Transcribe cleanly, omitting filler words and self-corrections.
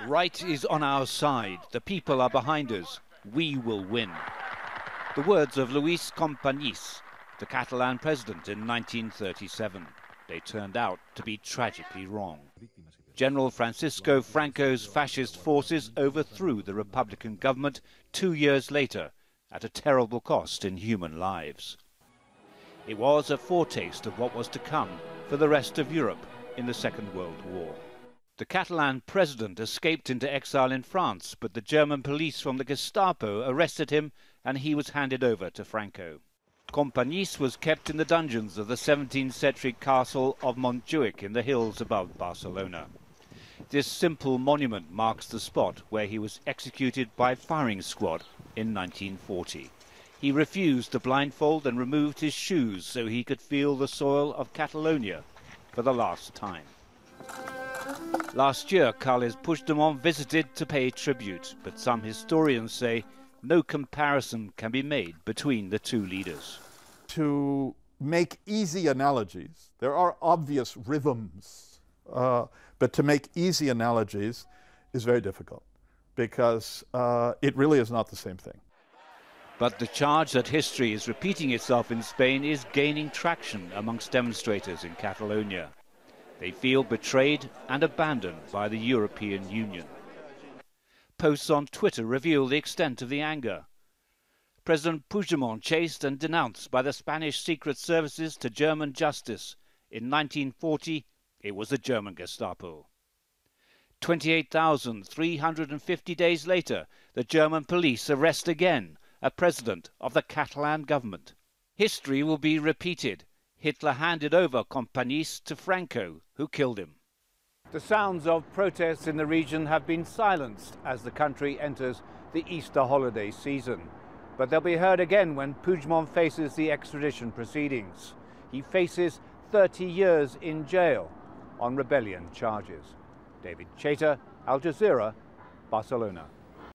Right is on our side. The people are behind us. We will win. The words of Luis Companys, the Catalan president in 1937. They turned out to be tragically wrong. General Francisco Franco's fascist forces overthrew the Republican government 2 years later at a terrible cost in human lives. It was a foretaste of what was to come for the rest of Europe in the Second World War. The Catalan president escaped into exile in France, but the German police from the Gestapo arrested him and he was handed over to Franco. Companys was kept in the dungeons of the 17th century castle of Montjuic in the hills above Barcelona. This simple monument marks the spot where he was executed by firing squad in 1940. He refused the blindfold and removed his shoes so he could feel the soil of Catalonia for the last time. Last year, Carles Puigdemont visited to pay tribute, but some historians say no comparison can be made between the two leaders. To make easy analogies, there are obvious rhythms, but to make easy analogies is very difficult because it really is not the same thing. But the charge that history is repeating itself in Spain is gaining traction amongst demonstrators in Catalonia. They feel betrayed and abandoned by the European Union. Posts on Twitter reveal the extent of the anger. President Puigdemont chased and denounced by the Spanish secret services to German justice. In 1940, it was the German Gestapo. 28,350 days later, the German police arrest again a president of the Catalan government. History will be repeated. Hitler handed over Companys to Franco, who killed him. The sounds of protests in the region have been silenced as the country enters the Easter holiday season. But they'll be heard again when Puigdemont faces the extradition proceedings. He faces 30 years in jail on rebellion charges. David Chater, Al Jazeera, Barcelona.